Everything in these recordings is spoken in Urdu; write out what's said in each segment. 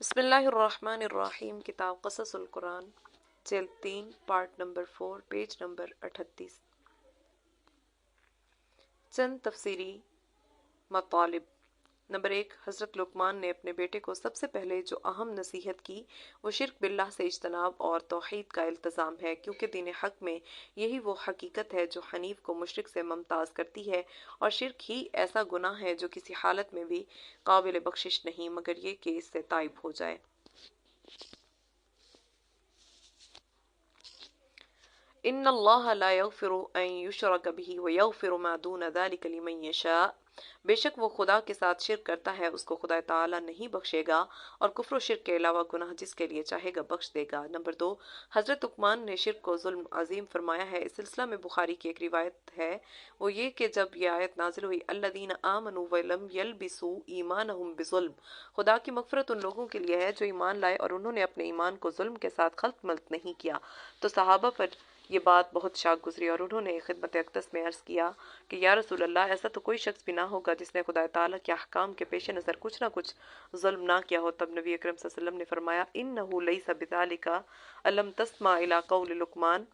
بسم اللہ الرحمن الرحیم۔ کتاب قصص القرآن، جلد 3، پارٹ نمبر 4، پیج نمبر 38۔ چند تفسیری مطالب۔ نمبر 1، حضرت لقمان نے اپنے بیٹے کو سب سے پہلے جو اہم نصیحت کی وہ شرک باللہ سے اجتناب اور توحید کا التزام ہے، کیونکہ دین حق میں یہی وہ حقیقت ہے جو حنیف کو مشرک سے ممتاز کرتی ہے، اور شرک ہی ایسا گناہ ہے جو کسی حالت میں بھی قابل بخشش نہیں مگر یہ کہ اس سے تائب ہو جائے۔ ان اللہ لا یغفر ان یشرک بہ ویغفر ما دون ذلک لمن یشاء۔ بے شک وہ خدا کے ساتھ شرک کرتا ہے، اس کو خدا تعالی نہیں بخشے گا، اور کفر و شرک کے علاوہ گناہ جس کے لیے چاہے گا بخش دے گا۔ نمبر 2، حضرت لقمان نے شرک کو ظلم عظیم فرمایا ہے۔ اس سلسلہ میں بخاری کی ایک روایت ہے، وہ یہ کہ جب یہ آیت نازل ہوئی الذین آمنوا ولم یلبسوا ایمانہم بظلم، خدا کی مغفرت ان لوگوں کے لیے ہے جو ایمان لائے اور انہوں نے اپنے ایمان کو ظلم کے ساتھ خلط ملط نہیں کیا، تو صحابہ پر یہ بات بہت شاق گزری اور انہوں نے خدمت اقدس میں عرض کیا کہ یا رسول اللہ، ایسا تو کوئی شخص بھی نہ ہوگا جس نے خدا تعالیٰ کے احکام کے پیش نظر کچھ نہ کچھ ظلم نہ کیا ہو۔ تب نبی اکرم صلی اللہ علیہ وسلم نے فرمایا انہ لیس بذالک، الم تسمع الی قول لقمان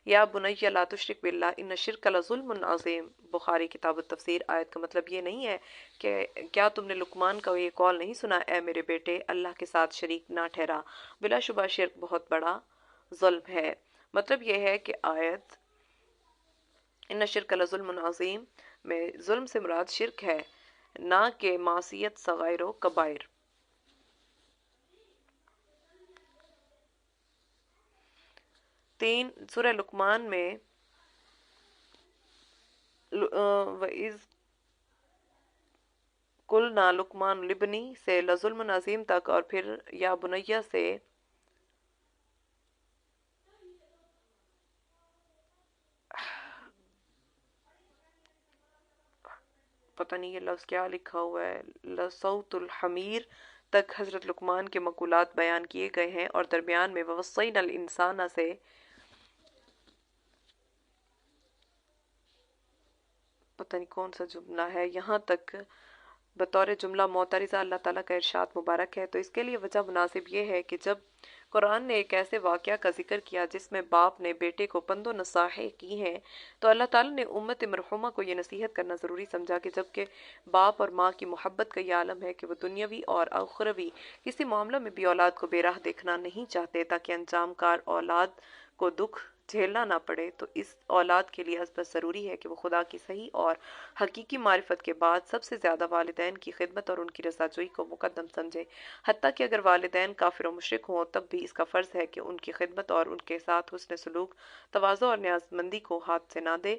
یا بنی لا تشرک باللہ ان الشرک لظلم عظیم۔ بخاری کتاب التفسیر۔ آیت کا مطلب یہ نہیں ہے کہ کیا تم نے لقمان کا یہ قول نہیں سنا، اے میرے بیٹے اللہ کے ساتھ شریک نہ ٹھہرا، بلا شبہ شرک بہت بڑا ظلم ہے۔ مطلب یہ ہے کہ آیت ان الشرک لظلم عظیم میں ظلم سے مراد شرک ہے، نہ کہ معصیت صغائر و کبائر۔ 3، سورہ لقمان میں وَإِذْ قُلْنَا لُقْمَانُ لِابْنِهِ سے لظلم عظیم تک، اور پھر یا بنیہ سے پتہ نہیں یہ لفظ کیا لکھا ہوا ہے، لصوت الحمیر تک حضرت لقمان کے مقولات بیان کیے گئے ہیں، اور درمیان میں وَوَصَّيْنَا الْإِنسَانَ سے پتہ نہیں کون سا جملہ ہے، یہاں تک بطور جملہ معترضہ اللہ تعالیٰ کا ارشاد مبارک ہے۔ تو اس کے لیے وجہ مناسب یہ ہے کہ جب قرآن نے ایک ایسے واقعہ کا ذکر کیا جس میں باپ نے بیٹے کو پند و نصاحیں کی ہیں، تو اللہ تعالیٰ نے امت مرحومہ کو یہ نصیحت کرنا ضروری سمجھا کہ جبکہ باپ اور ماں کی محبت کا یہ عالم ہے کہ وہ دنیاوی اور اخروی کسی معاملہ میں بھی اولاد کو بے راہ دیکھنا نہیں چاہتے تاکہ انجام کار اولاد کو دکھ جھیلنا نہ پڑے، تو اس اولاد کے لیے ازبر ضروری ہے کہ وہ خدا کی صحیح اور حقیقی معرفت کے بعد سب سے زیادہ والدین کی خدمت اور ان کی رضا جوئی کو مقدم سمجھے، حتیٰ کہ اگر والدین کافر و مشرک ہوں تب بھی اس کا فرض ہے کہ ان کی خدمت اور ان کے ساتھ حسن سلوک، تواضع اور نیاز مندی کو ہاتھ سے نہ دے۔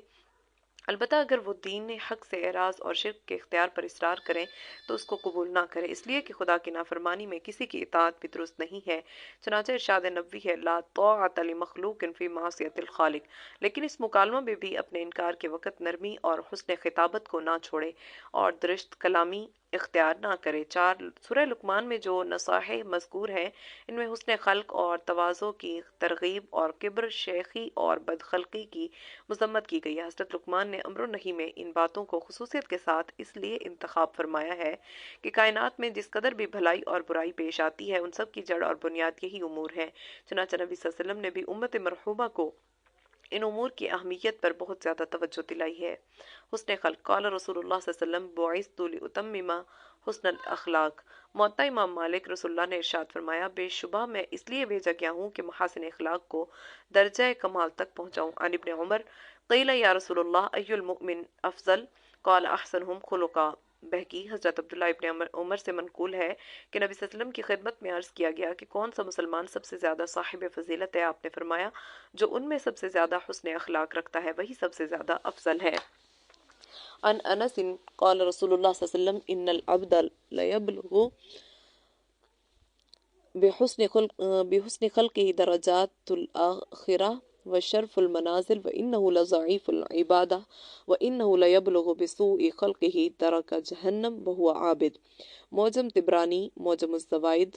البتہ اگر وہ دین حق سے اعراض اور شرک کے اختیار پر اصرار کریں تو اس کو قبول نہ کرے، اس لیے کہ خدا کی نافرمانی میں کسی کی اطاعت بھی درست نہیں ہے۔ چنانچہ ارشاد نبوی ہے لا طاعۃ لمخلوق فی معصیۃ الخالق، لیکن اس مکالمہ میں بھی اپنے انکار کے وقت نرمی اور حسن خطابت کو نہ چھوڑے اور درست کلامی اختیار نہ کرے۔ 4، سورہ لقمان میں جو نصائح مذکور ہیں ان میں حسن خلق اور تواضع کی ترغیب اور کبر، شیخی اور بدخلقی کی مذمت کی گئی ہے۔ حضرت لقمان نے امر و نہی میں ان باتوں کو خصوصیت کے ساتھ اس لیے انتخاب فرمایا ہے کہ کائنات میں جس قدر بھی بھلائی اور برائی پیش آتی ہے ان سب کی جڑ اور بنیاد یہی امور ہے۔ چنانچہ نبی صلی اللہ علیہ وسلم نے بھی امت مرحومہ کو ان امور کی اہمیت پر بہت زیادہ توجہ دلائی ہے۔ حسن خلق۔ قال رسول اللہ صلی اللہ علیہ وسلم بعثت لأتمم حسن الاخلاق۔ موطا امام مالک رسول اللہ نے ارشاد فرمایا بے شبہ میں اس لیے بھیجا گیا ہوں کہ محاسن اخلاق کو درجہ کمال تک پہنچاؤں۔ عن ابن عمر قیل یا رسول اللہ ای المؤمن افضل قال احسنهم خلقا۔ بہقی حضرت عبداللہ ابن عمر سے منقول ہے کہ نبی صلی اللہ علیہ وسلم کی خدمت میں عرض کیا گیا کہ کون سا مسلمان سب سے زیادہ صاحب فضیلت ہے؟ آپ نے فرمایا جو ان میں سب سے زیادہ حسن اخلاق رکھتا ہے وہی سب سے زیادہ افضل ہے۔ ان انس قال رسول اللہ صلی اللہ علیہ وسلم ان العبد لیبلغ بحسن خلقه درجات الآخرہ وشرف المنازل وإنه لضعیف العبادہ وإنه لیبلغ بسوء خلقه درک جہنم وهو عابد۔ معجم طبرانی، معجم الزوائد،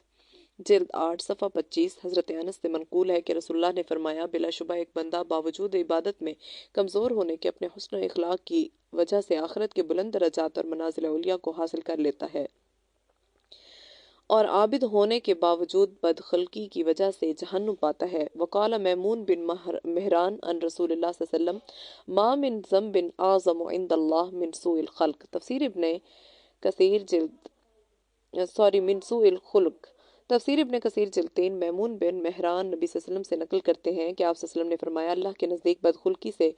جلد 8، صفحہ 25۔ حضرت انس سے منقول ہے کہ رسول اللہ نے فرمایا بلا شبہ ایک بندہ باوجود عبادت میں کمزور ہونے کے اپنے حسن اخلاق کی وجہ سے آخرت کے بلند درجات اور منازل علیہ کو حاصل کر لیتا ہے۔ اور عابد ہونے کے باوجود بدخلقی کی وجہ سے جہنم پاتا ہے۔ وقال میمون بن مہران ان رسول اللہ صلی اللہ علیہ وسلم ما من ذنب اعظم عند اللہ من سوء الخلق، تفسیر ابن کثیر من سوء الخلق، تفسیر ابن کثیر جلد 3۔ میمون بن مہران نبی صلی اللہ علیہ وسلم سے نقل کرتے ہیں کہ آپ صلی اللہ علیہ وسلم نے فرمایا اللہ کے نزدیک بدخلقی سے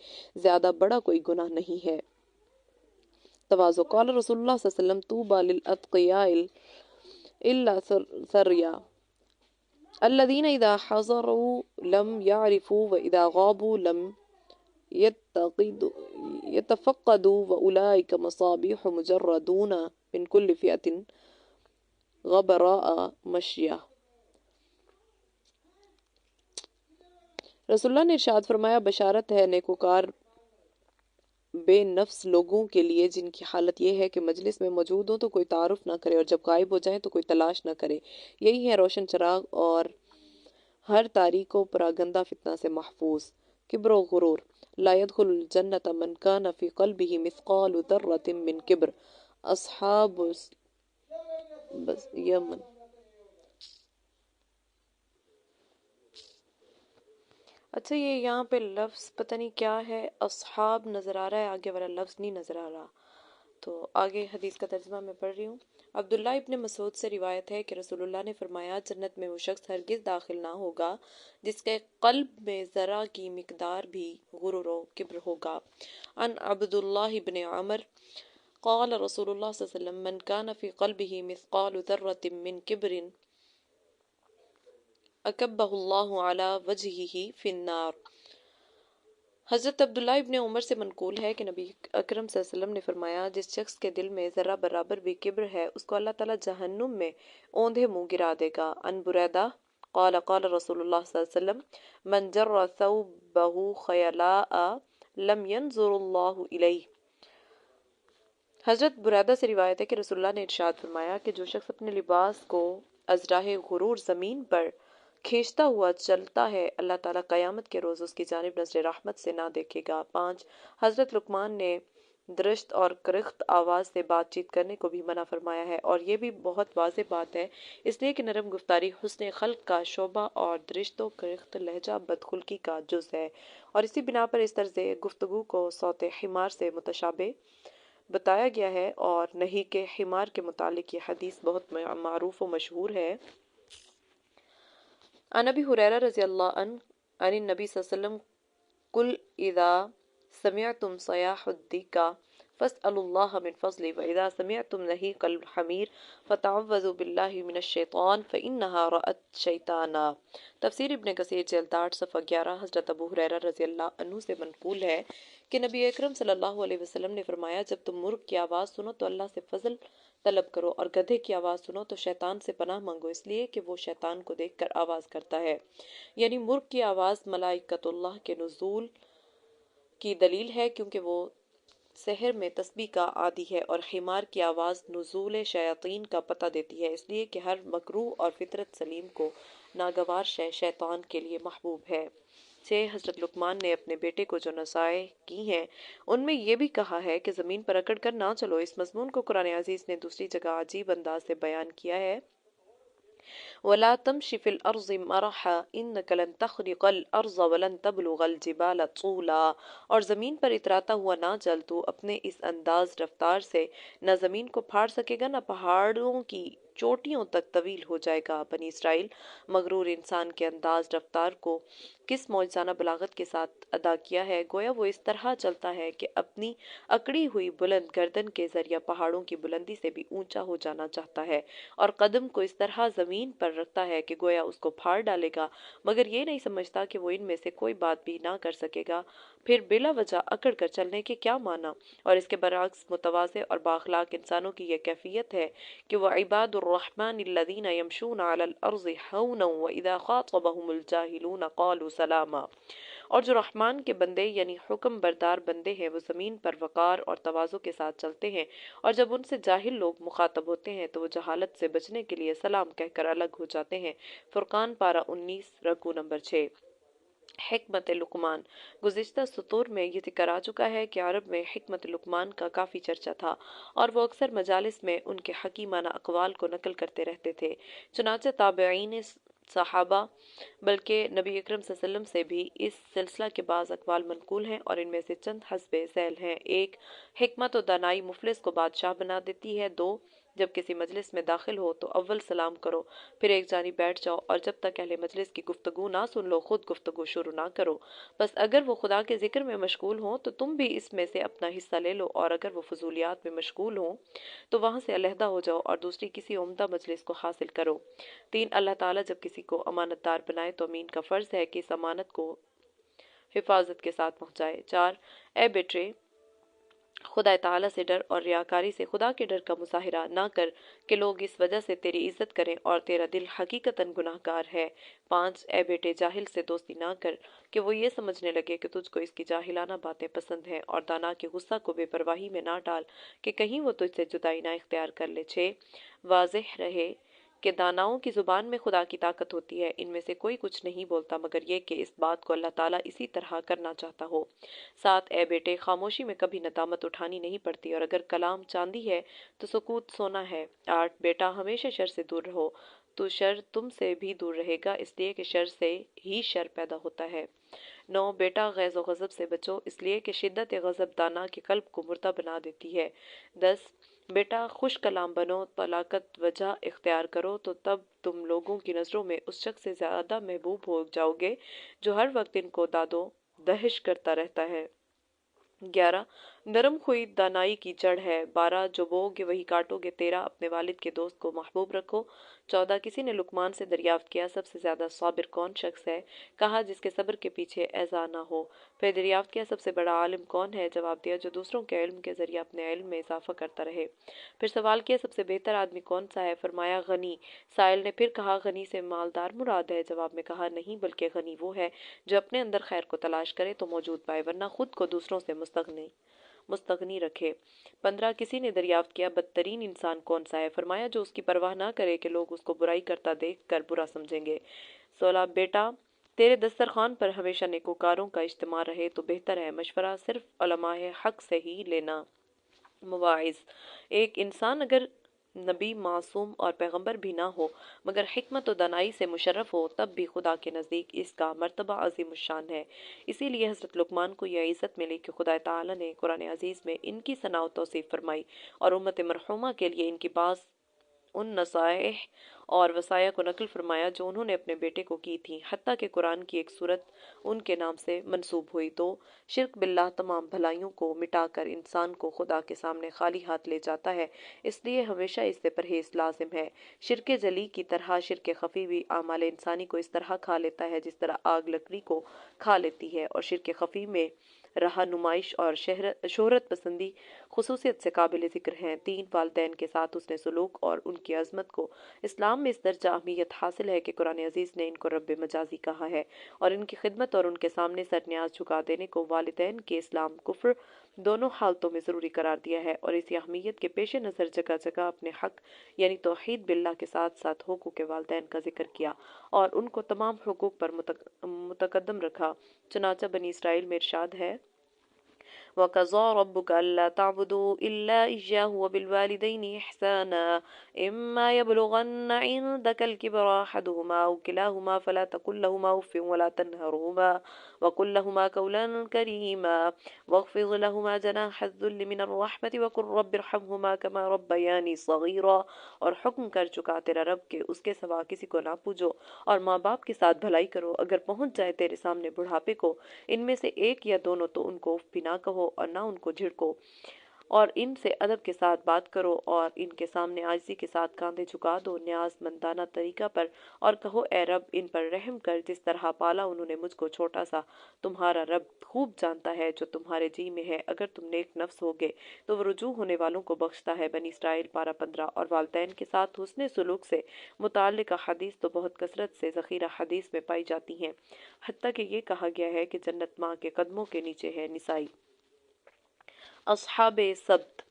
زیادہ بڑا کوئی گناہ نہیں ہے۔ تواضع، قال رسول اللہ صلی اللہ علیہ وسلم طوبى للاتقیاء الا سریا الذين اذا حضروا لم يعرفوا واذا غابوا لم يتفقدوا واولئك مصابيح مجردون من كل فئة غبراء مشیہ۔ رسول اللہ نے ارشاد فرمایا بشارت ہے نیکوکار بے نفس لوگوں کے لیے جن کی حالت یہ ہے کہ مجلس میں موجود ہوں تو کوئی تعارف نہ کرے اور جب غائب ہو جائیں تو کوئی تلاش نہ کرے۔ یہی ہے روشن چراغ اور ہر تاریک و پراگندہ فتنہ سے محفوظ۔ کبر و غرور، لا يدخل الجنة من كان في قلبه مثقال ذرة من کبر، اصحاب یمن۔ اچھا یہ یہاں پہ لفظ پتہ نہیں کیا ہے، اصحاب نظر آ رہا ہے، آگے والا لفظ نہیں نظر آ رہا، تو آگے حدیث کا ترجمہ میں پڑھ رہی ہوں۔ عبداللہ ابن مسعود سے روایت ہے کہ رسول اللہ نے فرمایا جنت میں وہ شخص ہرگز داخل نہ ہوگا جس کے قلب میں ذرہ کی مقدار بھی غرور و کبر ہوگا۔ ان عبداللہ ابن عمر قال رسول اللہ صلی اللہ علیہ وسلم من كان في قلبه مثقال ذرة من کبر اکبہ اللہ علی وجہہ فی النار۔ حضرت عبداللہ ابن عمر سے منقول ہے کہ نبی اکرم صلی اللہ علیہ وسلم نے فرمایا جس شخص کے دل میں ذرہ برابر بھی کبر ہے اس کو اللہ تعالیٰ جہنم میں اوندھے منہ گرا دے گا۔ ان بریدہ قال قال رسول اللہ صلی اللہ علیہ وسلم من جر ثوبہ خیلاء لم ينظر اللہ الیہ۔ حضرت بریدہ سے روایت ہے کہ رسول اللہ نے ارشاد فرمایا کہ جو شخص اپنے لباس کو از راہ غرور زمین پر کھینچتا ہوا چلتا ہے اللہ تعالیٰ قیامت کے روز اس کی جانب نظر رحمت سے نہ دیکھے گا۔ 5 حضرت لقمان نے درشت اور کرخت آواز سے بات چیت کرنے کو بھی منع فرمایا ہے اور یہ بھی بہت واضح بات ہے اس لیے کہ نرم گفتاری حسن خلق کا شعبہ اور درشت و کرخت لہجہ بدخلقی کا جز ہے اور اسی بنا پر اس طرز گفتگو کو صوت حمار سے متشابہ بتایا گیا ہے اور نہیں کہ حمار کے متعلق یہ حدیث بہت معروف و مشہور ہے۔ عن ابی ہریرہ رضی اللہ عنہ عن النبی صلی اللہ علیہ وسلم قل اذا سمعتم صیاح الدیکا فاسألوا اللہ من فضلہ واذا سمعتم نہیق الحمیر فتعوذوا باللہ من الشیطان فإنہا رأت شیطانا۔ تفسیر ابن کثیر جلد 8 صفحہ 11۔ حضرت ابو ہریرہ رضی اللہ عنہ سے منقول ہے کہ نبی اکرم صلی اللہ علیہ وسلم نے فرمایا جب تم مرغ کی آواز سنو تو اللہ سے فضل طلب کرو اور گدھے کی آواز سنو تو شیطان سے پناہ مانگو اس لیے کہ وہ شیطان کو دیکھ کر آواز کرتا ہے۔ یعنی مرغ کی آواز ملائکۃ اللہ کے نزول کی دلیل ہے کیونکہ وہ سحر میں تسبیح کا عادی ہے اور حمار کی آواز نزول شیاطین کا پتہ دیتی ہے اس لیے کہ ہر مکروہ اور فطرت سلیم کو ناگوار شیطان کے لیے محبوب ہے۔ 6 حضرت لقمان نے اپنے بیٹے کو جو نصائح کی ہیں ان میں یہ بھی کہا ہے کہ زمین پر اکڑ کر نہ چلو۔ اس مضمون کو قرآن عزیز نے دوسری جگہ عجیب انداز سے بیان کیا ہے وَلَا تَمْشِ فِي الْأَرْضِ مَرَحًا إِنَّكَ لَن تَخْرِقَ الْأَرْضَ وَلَن تَبْلُغَ الْجِبَالَ طُولًا۔ اور زمین پر اتراتا ہوا نہ چل تو اپنے اس انداز رفتار سے نہ زمین کو پھاڑ سکے گا نہ پہاڑوں کی چوٹیوں تک طویل ہو جائے گا۔ بنی اسرائیل مغرور انسان کے انداز رفتار کو کس معجزانہ بلاغت کے ساتھ ادا کیا ہے گویا وہ اس طرح چلتا ہے کہ اپنی اکڑی ہوئی بلند گردن کے ذریعہ پہاڑوں کی بلندی سے بھی اونچا ہو جانا چاہتا ہے اور قدم کو اس طرح زمین پر رکھتا ہے کہ گویا اس کو پھاڑ ڈالے گا مگر یہ نہیں سمجھتا کہ وہ ان میں سے کوئی بات بھی نہ کر سکے گا۔ پھر بلا وجہ اکڑ کر چلنے کے کیا معنی؟ اور اس کے برعکس متواضع اور بااخلاق انسانوں کی یہ کیفیت ہے کہ وہ عباد الرحمن الذین یمشون علی الارض ہونا واذا خاطبهم الجاہلون قالوا سلاما۔ اور جو رحمان کے بندے یعنی حکم بردار بندے ہیں وہ زمین پر وقار اور تواضع کے ساتھ چلتے ہیں اور جب ان سے جاہل لوگ مخاطب ہوتے ہیں تو وہ جہالت سے بچنے کے لیے سلام کہہ کر الگ ہو جاتے ہیں۔ فرقان پارہ 19 رکوع نمبر 6۔ حکمت لقمان۔ گزشتہ سطور میں یہ ذکر آ چکا ہے کہ عرب میں حکمت لقمان کا کافی چرچا تھا اور وہ اکثر مجالس میں ان کے حکیمانہ اقوال کو نقل کرتے رہتے تھے۔ چنانچہ تابعین، صحابہ، بلکہ نبی اکرم صلی اللہ علیہ وسلم سے بھی اس سلسلہ کے بعض اقوال منقول ہیں اور ان میں سے چند حسب ذیل ہیں: ایک، حکمت و دانائی مفلس کو بادشاہ بنا دیتی ہے۔ دو، جب کسی مجلس میں داخل ہو تو اول سلام کرو، پھر ایک جانب بیٹھ جاؤ اور جب تک اہل مجلس کی گفتگو نہ سن لو خود گفتگو شروع نہ کرو۔ بس اگر وہ خدا کے ذکر میں مشغول ہوں تو تم بھی اس میں سے اپنا حصہ لے لو، اور اگر وہ فضولیات میں مشغول ہوں تو وہاں سے علیحدہ ہو جاؤ اور دوسری کسی عمدہ مجلس کو حاصل کرو۔ تین، اللہ تعالیٰ جب کسی کو امانت دار بنائے تو امین کا فرض ہے کہ اس امانت کو حفاظت کے ساتھ پہنچائے۔ چار، اے بیٹے، خدا تعالیٰ سے ڈر اور ریاکاری سے خدا کے ڈر کا مظاہرہ نہ کر کہ لوگ اس وجہ سے تیری عزت کریں اور تیرا دل حقیقتاً گناہ گار ہے۔ پانچ، اے بیٹے، جاہل سے دوستی نہ کر کہ وہ یہ سمجھنے لگے کہ تجھ کو اس کی جاہلانہ باتیں پسند ہیں، اور دانا کے غصہ کو بے پرواہی میں نہ ڈال کہ کہیں وہ تجھ سے جدائی نہ اختیار کر لے۔ چھ، واضح رہے کہ داناؤں کی زبان میں خدا کی طاقت ہوتی ہے، ان میں سے کوئی کچھ نہیں بولتا مگر یہ کہ اس بات کو اللہ تعالیٰ اسی طرح کرنا چاہتا ہو۔ سات، اے بیٹے، خاموشی میں کبھی ندامت اٹھانی نہیں پڑتی اور اگر کلام چاندی ہے تو سکوت سونا ہے۔ آٹھ، بیٹا، ہمیشہ شر سے دور رہو، تو شر تم سے بھی دور رہے گا، اس لیے کہ شر سے ہی شر پیدا ہوتا ہے۔ نو، بیٹا، غیظ و غضب سے بچو، اس لیے کہ شدت غضب دانا کے قلب کو مردہ بنا دیتی ہے۔ 10، بیٹا، خوش کلام بنو، طلاقت وجہ اختیار کرو، تو تب تم لوگوں کی نظروں میں اس شخص سے زیادہ محبوب ہو جاؤ گے جو ہر وقت ان کو داد و دہش کرتا رہتا ہے۔ 11، نرم خوئی دانائی کی جڑ ہے۔ 12، جو بو گے وہی کاٹو گے۔ 13، اپنے والد کے دوست کو محبوب رکھو۔ 14، کسی نے لقمان سے دریافت کیا سب سے زیادہ صابر کون شخص ہے؟ کہا جس کے صبر کے پیچھے ایذا نہ ہو۔ پھر دریافت کیا سب سے بڑا عالم کون ہے؟ جواب دیا جو دوسروں کے علم کے ذریعے اپنے علم میں اضافہ کرتا رہے۔ پھر سوال کیا سب سے بہتر آدمی کون سا ہے؟ فرمایا غنی۔ سائل نے پھر کہا غنی سے مالدار مراد ہے؟ جواب میں کہا نہیں، بلکہ غنی وہ ہے جو اپنے اندر خیر کو تلاش کرے تو موجود پائے، ورنہ خود کو دوسروں سے مستغنی رکھے۔ 15، کسی نے دریافت کیا بدترین انسان کون سا ہے؟ فرمایا جو اس کی پرواہ نہ کرے کہ لوگ اس کو برائی کرتا دیکھ کر برا سمجھیں گے۔ 16، بیٹا، تیرے دسترخوان پر ہمیشہ نیکوکاروں کا اجتماع رہے تو بہتر ہے، مشورہ صرف علماء حق سے ہی لینا۔ مواعظ، ایک انسان اگر نبی، معصوم اور پیغمبر بھی نہ ہو مگر حکمت و دانائی سے مشرف ہو تب بھی خدا کے نزدیک اس کا مرتبہ عظیم الشان ہے۔ اسی لیے حضرت لقمان کو یہ عزت ملی کہ خدا تعالیٰ نے قرآن عزیز میں ان کی ثنا و توصیف فرمائی اور امت مرحومہ کے لیے ان کی بعض ان نصائح اور وصایا کو نقل فرمایا جو انہوں نے اپنے بیٹے کو کی تھیں، حتیٰ کہ قرآن کی ایک سورت ان کے نام سے منسوب ہوئی۔ تو شرک باللہ تمام بھلائیوں کو مٹا کر انسان کو خدا کے سامنے خالی ہاتھ لے جاتا ہے، اس لیے ہمیشہ اس سے پرہیز لازم ہے۔ شرک جلی کی طرح شرک خفی بھی اعمال انسانی کو اس طرح کھا لیتا ہے جس طرح آگ لکڑی کو کھا لیتی ہے، اور شرک خفی میں رہا نمائش اور شہرت پسندی خصوصیت سے قابل ذکر ہیں۔ 3، والدین کے ساتھ حسن سلوک اور ان کی عظمت کو اسلام میں اس درجہ اہمیت حاصل ہے کہ قرآن عزیز نے ان کو رب مجازی کہا ہے، اور ان کی خدمت اور ان کے سامنے سر نیاز جھکا دینے کو والدین کے اسلام کفر دونوں حالتوں میں ضروری قرار دیا ہے، اور اسی اہمیت کے پیش نظر جگہ جگہ اپنے حق یعنی توحید باللہ کے ساتھ ساتھ حقوق والدین کا ذکر کیا اور ان کو تمام حقوق پر متقدم رکھا۔ چنانچہ بنی اسرائیل میں ارشاد ہے وَقَضَىٰ رَبُّكَ أَلَّا تَعْبُدُوا إِلَّا إِيَّاهُ وَبِالْوَالِدَيْنِ إِحْسَانًا إِمَّا يَبْلُغَنَّ عِندَكَ الْكِبَرَ أَحَدُهُمَا أَوْ كِلَاهُمَا فَلَا تَقُل لَّهُمَا أُفٍّ وَلَا تَنْهَرْهُمَا وَقُل لَّهُمَا قَوْلًا كَرِيمًا وَاخْفِضْ لَهُمَا جَنَاحَ الذُّلِّ مِنَ الرَّحْمَةِ وَقُل رَّبِّ ارْحَمْهُمَا كَمَا رَبَّيَانِي صَغِيرًا، اور حکم کر چکا تیرا رب کہ اس کے سوا کسی کو نہ پوجو اور ماں باپ کے ساتھ بھلائی کرو، اگر پہنچ جائے تیرے سامنے بڑھاپے کو ان میں سے ایک یا دونوں تو ان کو اف بھی نہ کہو اور نہ ان کو جھڑکو، اور ان سے ادب کے ساتھ بات کرو اور ان کے سامنے عاجزی کے ساتھ کاندھے جھکا دو نیاز مندانہ طریقہ پر، اور کہو اے رب ان پر رحم کر جس طرح پالا انہوں نے مجھ کو چھوٹا سا، تمہارا رب خوب جانتا ہے جو تمہارے جی میں ہے، اگر تم نیک نفس ہوگے تو وہ رجوع ہونے والوں کو بخشتا ہے۔ بنی اسرائیل پارہ 15۔ اور والدین کے ساتھ حسن سلوک سے متعلق حدیث تو بہت کثرت سے ذخیرہ حدیث میں پائی جاتی ہیں، حتیٰ کہ یہ کہا گیا ہے کہ جنت ماں کے قدموں کے نیچے ہے۔ نسائی۔ اصحاب سبت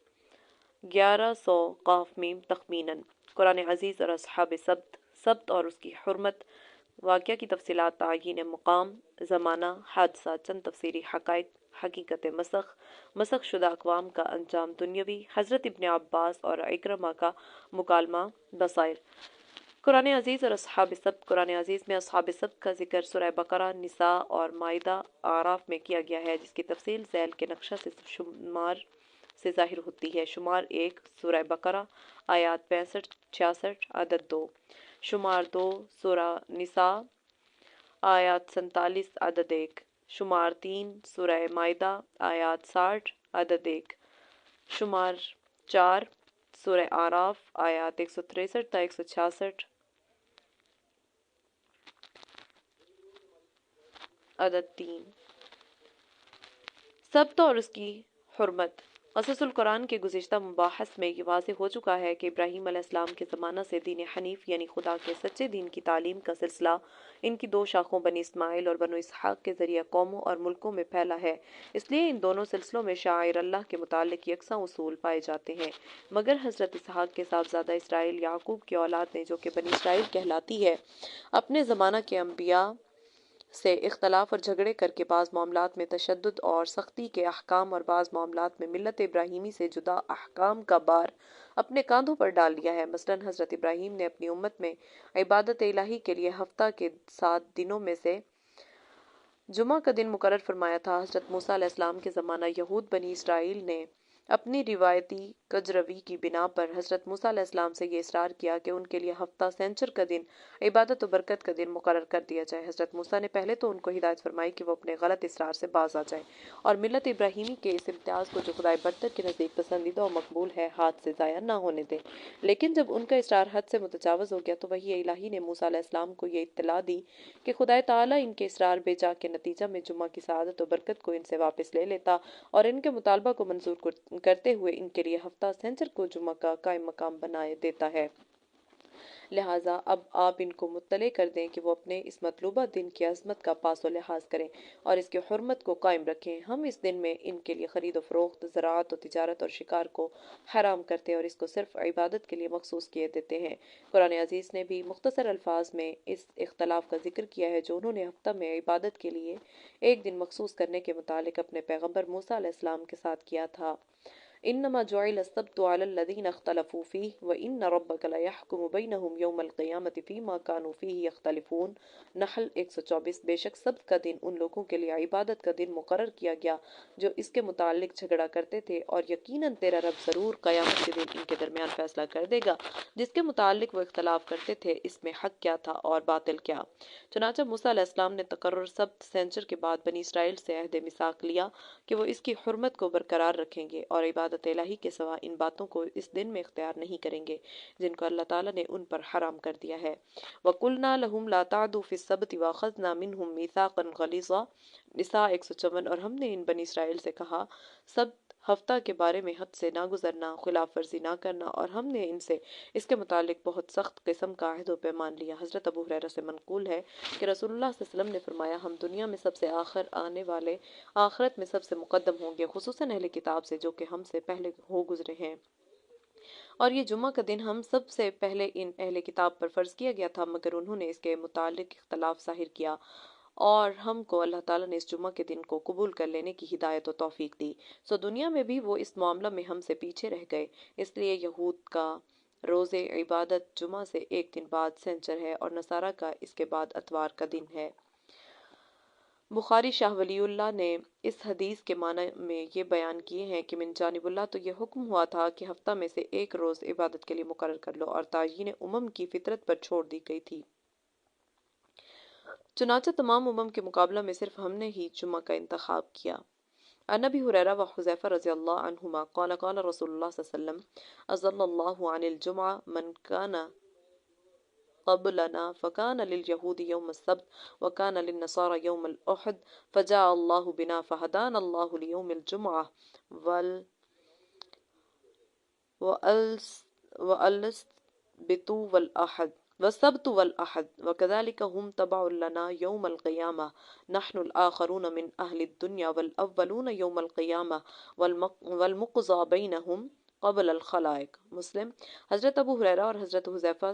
1100 قاف میم تخمیناً۔ قرآن عزیز اور اصحاب سبت اور اس کی حرمت واقعہ کی تفصیلات، تعیین مقام، زمانہ، حادثہ، چند تفسیری حقائق، حقیقت مسخ شدہ اقوام کا انجام دنیاوی، حضرت ابن عباس اور اکرمہ کا مکالمہ، بصائر۔ قرآن عزیز اور اصحاب سبت۔ قرآن عزیز میں اصحاب سبت کا ذکر سورہ بقرہ، نساء اور مائدہ، اعراف میں کیا گیا ہے، جس کی تفصیل ذیل کے نقشہ سے شمار سے ظاہر ہوتی ہے۔ شمار 1 سورہ بقرہ آیات 65-66 عدد 2، شمار 2 سورہ نساء آیات 47 عدد 1، شمار 3 سورہ مائدہ آیات 60 عدد 1، شمار 4 سورہ اعراف آیات 163 تا 166 عدد 3۔ سبت اور اس کی حرمت۔ قصص القرآن کے گزشتہ مباحث میں یہ واضح ہو چکا ہے کہ ابراہیم علیہ السلام کے زمانہ سے دین حنیف یعنی خدا کے سچے دین کی تعلیم کا سلسلہ ان کی 2 شاخوں بنی اسماعیل اور بنو اسحاق کے ذریعہ قوموں اور ملکوں میں پھیلا ہے۔ اس لیے ان دونوں سلسلوں میں شعائر اللہ کے متعلق یکساں اصول پائے جاتے ہیں، مگر حضرت اسحاق کے صاحبزادہ اسرائیل یعقوب کی اولاد نے، جو کہ بنی اسرائیل کہلاتی ہے، اپنے زمانہ کے انبیاء سے اختلاف اور جھگڑے کر کے بعض معاملات میں تشدد اور سختی کے احکام اور بعض معاملات میں ملت ابراہیمی سے جدا احکام کا بار اپنے کاندھوں پر ڈال لیا ہے۔ مثلاً حضرت ابراہیم نے اپنی امت میں عبادت الہی کے لیے ہفتہ کے 7 دنوں میں سے جمعہ کا دن مقرر فرمایا تھا۔ حضرت موسیٰ علیہ السلام کے زمانہ یہود بنی اسرائیل نے اپنی روایتی کجروی کی بنا پر حضرت موسیٰ علیہ السلام سے یہ اصرار کیا کہ ان کے لیے ہفتہ سینچر کا دن عبادت و برکت کا دن مقرر کر دیا جائے۔ حضرت موسیٰ نے پہلے تو ان کو ہدایت فرمائی کہ وہ اپنے غلط اصرار سے باز آ جائیں اور ملت ابراہیمی کے اس امتیاز کو، جو خدائے برتر کے نزدیک پسندیدہ و مقبول ہے، ہاتھ سے ضائع نہ ہونے دیں۔ لیکن جب ان کا اصرار حد سے متجاوز ہو گیا تو وحی الہی نے موسیٰ علیہ السلام کو یہ اطلاع دی کہ خدائے تعالیٰ ان کے اصرار بے جا کے نتیجہ میں جمعہ کی سعادت و برکت کو ان سے واپس لے لیتا اور ان کے مطالبہ کو منظور کرتے ہوئے ان کے لیے ہفتہ سینچر کو جمعہ کا قائم مقام بنائے دیتا ہے۔ لہٰذا اب آپ ان کو مطلع کر دیں کہ وہ اپنے اس مطلوبہ دن کی عظمت کا پاس و لحاظ کریں اور اس کی حرمت کو قائم رکھیں۔ ہم اس دن میں ان کے لیے خرید و فروخت، زراعت و تجارت اور شکار کو حرام کرتے اور اس کو صرف عبادت کے لیے مخصوص کیے دیتے ہیں۔ قرآن عزیز نے بھی مختصر الفاظ میں اس اختلاف کا ذکر کیا ہے جو انہوں نے ہفتہ میں عبادت کے لیے ایک دن مخصوص کرنے کے متعلق اپنے پیغمبر موسیٰ علیہ السلام کے ساتھ کیا تھا۔ انما جعل السبت على الذين اختلفوا فيه وان ربك ليحكم بينهم يوم القيامة فيما كانوا فيه يختلفون۔ نحل 124۔ بے شک سبت کا دن ان لوگوں کے لیے عبادت کا دن مقرر کیا گیا جو اس کے متعلق جھگڑا کرتے تھے، اور یقیناً تیرا رب ضرور قیامت کے دن ان کے درمیان فیصلہ کر دے گا جس کے متعلق وہ اختلاف کرتے تھے، اس میں حق کیا تھا اور باطل کیا۔ چنانچہ موسیٰ علیہ السلام نے تقرر سبت سینچر کے بعد بنی اسرائیل سے عہد میثاق لیا کہ وہ اس کی حرمت کو برقرار رکھیں گے اور عبادت الہی کے سوا ان باتوں کو اس دن میں اختیار نہیں کریں گے جن کو اللہ تعالیٰ نے ان پر حرام کر دیا ہے۔ وَقُلْنَا لَهُمْ لَا تَعْدُوا فِي السَّبْتِ وَأَخَذْنَا مِنْهُمْ مِيثَاقًا غَلِيظًا۔ نساء 154۔ اور ہم نے ان بنی اسرائیل سے کہا، سبت ہفتہ کے بارے میں حد سے نہ گزرنا، خلاف ورزی نہ کرنا، اور ہم نے ان سے اس کے متعلق بہت سخت قسم کا عہد و پیمان لیا۔ حضرت ابو ہریرہ سے منقول ہے کہ رسول اللہ صلی اللہ علیہ وسلم نے فرمایا، ہم دنیا میں سب سے آخر آنے والے آخرت میں سب سے مقدم ہوں گے، خصوصاً اہل کتاب سے جو کہ ہم سے پہلے ہو گزرے ہیں، اور یہ جمعہ کا دن ہم سب سے پہلے ان اہل کتاب پر فرض کیا گیا تھا، مگر انہوں نے اس کے متعلق اختلاف ظاہر کیا اور ہم کو اللہ تعالیٰ نے اس جمعہ کے دن کو قبول کر لینے کی ہدایت و توفیق دی، سو دنیا میں بھی وہ اس معاملہ میں ہم سے پیچھے رہ گئے۔ اس لیے یہود کا روز عبادت جمعہ سے ایک دن بعد سینچر ہے اور نصارہ کا اس کے بعد اتوار کا دن ہے۔ بخاری شاہ ولی اللہ نے اس حدیث کے معنی میں یہ بیان کیے ہیں کہ من جانب اللہ تو یہ حکم ہوا تھا کہ ہفتہ میں سے ایک روز عبادت کے لیے مقرر کر لو، اور تعیین کی فطرت پر چھوڑ دی گئی تھی، چنانچہ تمام کے مقابلہ میں صرف ہم نے ہی جمعہ کا انتخاب کیا۔ عن ابی ہریرہ و حذیفہ رضی اللہ عنہما قال قال رسول اللہ صلی اللہ علیہ وسلم اضل اللہ عن الجمعہ من کان قبلنا فكان لليهود يوم السبت وكان للنصارى يوم الأحد فجاء الله بنا فهدانا الله ليوم الجمعة والسبت والأحد وكذلك هم تبع لنا يوم القيامة نحن الآخرون من أهل الدنيا والأولون يوم القيامة والمقضى بينهم قبل الخلائق۔ مسلم۔ حضرت ابو ہریرہ اور حضرت حذیفہ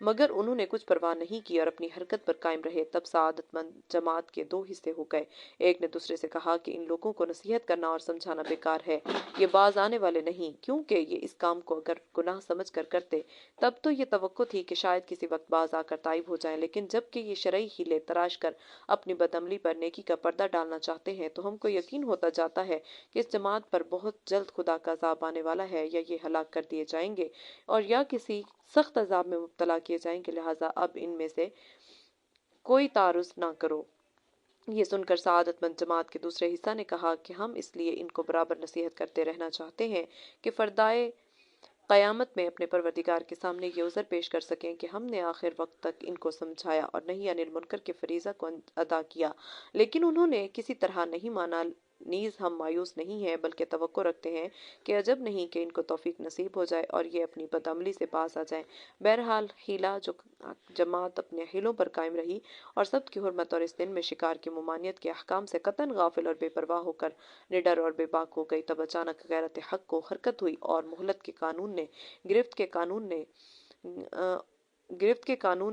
مگر انہوں نے کچھ پرواہ نہیں کی اور اپنی حرکت پر قائم رہے۔ تب سعادت مند جماعت کے دو حصے ہو گئے۔ ایک نے دوسرے سے کہا کہ ان لوگوں کو نصیحت کرنا اور سمجھانا بیکار ہے، یہ باز آنے والے نہیں، کیونکہ یہ اس کام کو اگر گناہ سمجھ کر کرتے تب تو یہ توقع تھی کہ شاید کسی وقت باز آ کر تائب ہو جائیں، لیکن جب کہ یہ شرعی ہیلے تراش کر اپنی بدعملی پر نیکی کا پردہ ڈالنا چاہتے ہیں تو ہم کو یقین ہوتا جاتا ہے کہ اس جماعت پر بہت جلد خدا کا عذاب آنے والا ہے، یا یہ ہلاک کر دیے جائیں گے اور یا کسی سخت عذاب میں مبتلا کیے جائیں گے، لہٰذا اب ان میں سے کوئی تعارض نہ کرو۔ یہ سن کر سعادت مند جماعت کے دوسرے حصہ نے کہا کہ ہم اس لیے ان کو برابر نصیحت کرتے رہنا چاہتے ہیں کہ فردائے قیامت میں اپنے پروردگار کے سامنے یہ عذر پیش کر سکیں کہ ہم نے آخر وقت تک ان کو سمجھایا اور نہی عن المنکر کے فریضہ کو ادا کیا، لیکن انہوں نے کسی طرح نہیں مانا۔ نیز ہم مایوس نہیں ہیں بلکہ توقع رکھتے ہیں کہ عجب نہیں کہ ان کو توفیق نصیب ہو جائے اور یہ اپنی بدعملی سے باز آ جائیں۔ بہرحال ہیلا جو جماعت اپنے ہیلوں پر قائم رہی اور سب کی حرمت اور اس دن میں شکار کی ممانعت کے احکام سے قطعاً غافل اور بے پرواہ ہو کر نڈر اور بے باک ہو گئی، تب اچانک غیرت حق کو حرکت ہوئی اور مہلت کے قانون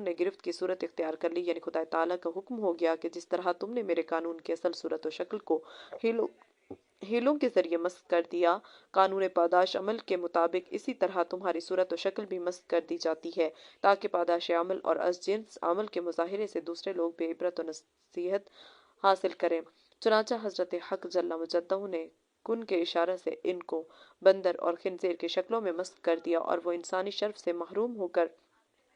نے گرفت کی صورت اختیار کر لی، یعنی خدا تعالیٰ کا حکم ہو گیا کہ جس طرح تم نے میرے قانون کی اصل صورت و شکل کو ہیلوں کے ذریعے مسخ کر دیا، قانون پاداش عمل کے مطابق اسی طرح تمہاری صورت و شکل بھی مسخ کر دی جاتی ہے تاکہ پاداش عمل اور از جنس عمل کے مظاہرے سے دوسرے لوگ بھی عبرت و نصیحت حاصل کریں۔ چنانچہ حضرت حق جل مجدہ نے کن کے اشارے سے ان کو بندر اور خنزیر کی شکلوں میں مسخ کر دیا اور وہ انسانی شرف سے محروم ہو کر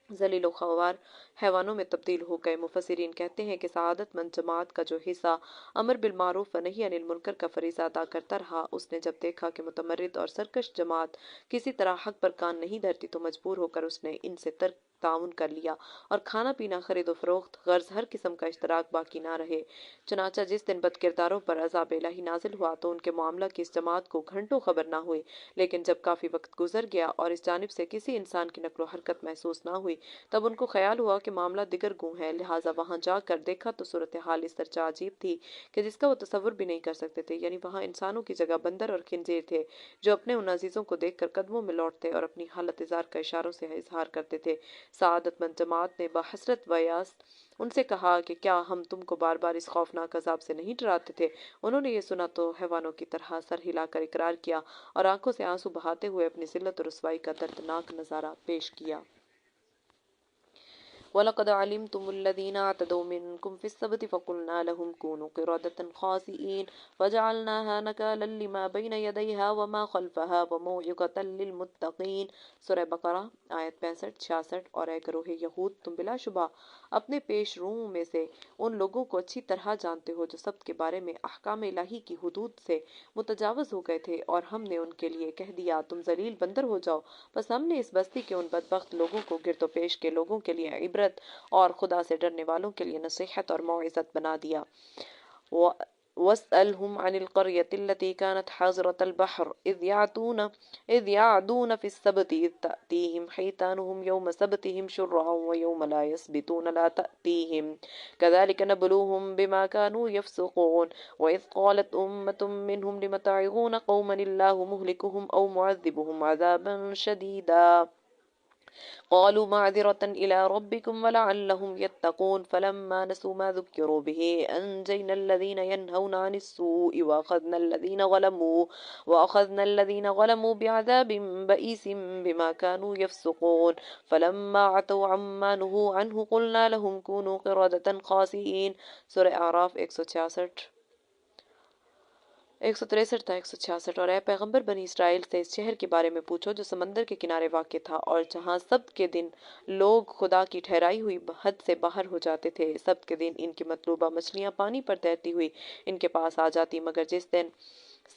ذلیل و خوار حیوانوں میں تبدیل ہو گئے۔ مفسرین کہتے ہیں کہ سعادت مند جماعت کا جو حصہ امر بالمعروف و نہی عن المنکر کا فریضہ ادا کرتا رہا، اس نے جب دیکھا کہ متمرد اور سرکش جماعت کسی طرح حق پر کان نہیں دھرتی تو مجبور ہو کر اس نے ان سے ترک تعاون کر لیا اور کھانا پینا، خرید و فروخت، غرض ہر قسم کا اشتراک باقی نہ رہے۔ چنانچہ جس دن بد کرداروں پر عذاب الہی نازل ہوا تو ان کے معاملہ کی اس جماعت کو گھنٹوں خبر نہ ہوئی، لیکن جب کافی وقت گزر گیا اور اس جانب سے کسی انسان کی نقل و حرکت محسوس نہ ہوئی تب ان کو خیال ہوا کہ معاملہ دیگر گوں ہے، لہٰذا وہاں جا کر دیکھا تو صورتحال اس درجہ عجیب تھی کہ جس کا وہ تصور بھی نہیں کر سکتے تھے، یعنی وہاں انسانوں کی جگہ بندر اور خنزیر تھے جو اپنے ان عزیزوں کو دیکھ کر قدموں میں لوٹتے اور اپنی حالت اظہار کا اشاروں سے اظہار کرتے تھے۔ سعادت مند جماعت نے بحسرت و یاس ان سے کہا کہ کیا ہم تم کو بار بار اس خوفناک عذاب سے نہیں ڈراتے تھے؟ انہوں نے یہ سنا تو حیوانوں کی طرح سر ہلا کر اقرار کیا اور آنکھوں سے آنسو بہاتے ہوئے اپنی ذلت و رسوائی کا دردناک نظارہ پیش کیا۔ وَلَقَدْ عَلِمْتُمُ الَّذِينَ اعْتَدَوْا مِنْكُمْ فِي السَّبْتِ فَقُلْنَا لَهُمْ كُونُوا قِرَدَةً خَاسِئِينَ فَجَعَلْنَاهَا نَكَالًا لِمَا بَيْنَ يَدَيْهَا وَمَا خَلْفَهَا وَمَوْعِظَةً لِلْمُتَّقِينَ۔ سورہ بقرہ آیت 65-66۔ اور اے گروہ یہود، تم بلا شبہ اپنے پیش روؤں میں سے ان لوگوں کو اچھی طرح جانتے ہو جو سبت کے بارے میں احکام الہی کی حدود سے متجاوز ہو گئے تھے، اور ہم نے ان کے لیے کہہ دیا تم ذلیل بندر ہو جاؤ، بس ہم نے اس بستی کے ان بدبخت لوگوں کو گرد و پیش کے لوگوں کے لیے عبرت اور خدا سے ڈرنے والوں کے لیے نصیحت اور موعظت بنا دیا۔ وَاسْأَلْهُمْ عَنِ الْقَرْيَةِ الَّتِي كَانَتْ حَاضِرَةَ الْبَحْرِ إِذْ يَعْدُونَ فِي السَّبْتِ إِذْ تَأْتِيهِمْ حِيتَانُهُمْ يَوْمَ سَبْتِهِمْ شُرَّعًا وَيَوْمَ لَا يَسْبِتُونَ لَا تَأْتِيهِمْ كَذَلِكَ نَبْلُوهُمْ بِمَا كَانُوا يَفْسُقُونَ وَإِذْ قَالَتْ أُمَّةٌ مِّنْهُمْ لِمَ تَعِظُونَ قَوْمًا اللَّهُ مُهْلِكُهُمْ أَوْ مُعَذِّبُهُمْ عَذَابًا شَدِيدًا قالوا معذرة إلى ربكم ولعلهم يتقون فلما نسوا ما ذكروا به أنجينا الذين ينهون عن السوء وأخذنا الذين ظلموا بعذاب بئيس بما كانوا يفسقون فلما عتوا عما نهوا عنه قلنا لهم كونوا قردة خاسئين۔ سورہ اعراف 163 تا 166۔ اور اے پیغمبر، بنی اسرائیل سے اس شہر کے بارے میں پوچھو جو سمندر کے کنارے واقع تھا اور جہاں سبت کے دن لوگ خدا کی ٹھہرائی ہوئی حد سے باہر ہو جاتے تھے۔ سبت کے دن ان کی مطلوبہ مچھلیاں پانی پر تیرتی ہوئی ان کے پاس آ جاتی، مگر جس دن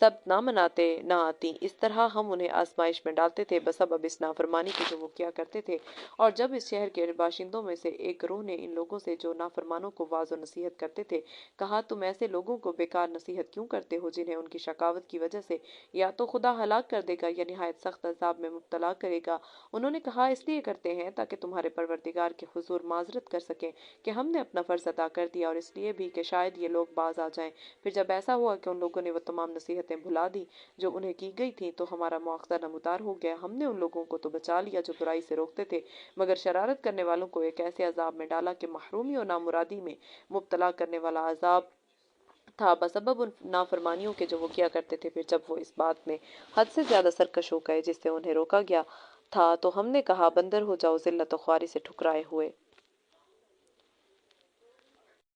سبت نہ مناتے نہ آتی۔ اس طرح ہم انہیں آزمائش میں ڈالتے تھے بسبب اس نافرمانی کی جو وہ کیا کرتے تھے۔ اور جب اس شہر کے باشندوں میں سے ایک گروہ نے ان لوگوں سے جو نافرمانوں کو واعظ و نصیحت کرتے تھے کہا تم ایسے لوگوں کو بیکار نصیحت کیوں کرتے ہو جنہیں ان کی شقاوت کی وجہ سے یا تو خدا ہلاک کر دے گا یا نہایت سخت عذاب میں مبتلا کرے گا؟ انہوں نے کہا اس لیے کرتے ہیں تاکہ تمہارے پروردگار کے حضور معذرت کر سکیں کہ ہم نے اپنا فرض ادا کر دیا، اور اس لیے بھی کہ شاید یہ لوگ باز آ جائیں۔ پھر جب ایسا ہوا کہ ان لوگوں نے وہ تمام نصیحت نصیحتیں بھلا دی جو انہیں کی گئی تھیں تو ہمارا مواخذہ نمودار ہو گیا۔ ہم نے ان لوگوں کو تو بچا لیا جو برائی سے روکتے تھے، مگر شرارت کرنے والوں کو ایک ایسے عذاب میں ڈالا کہ محرومی اور نامرادی میں مبتلا کرنے والا عذاب تھا بسبب ان نافرمانیوں کے جو وہ کیا کرتے تھے۔ پھر جب وہ اس بات میں حد سے زیادہ سرکش ہو گئے جس سے انہیں روکا گیا تھا تو ہم نے کہا بندر ہو جاؤ ذلت و خواری سے ٹھکرائے ہوئے۔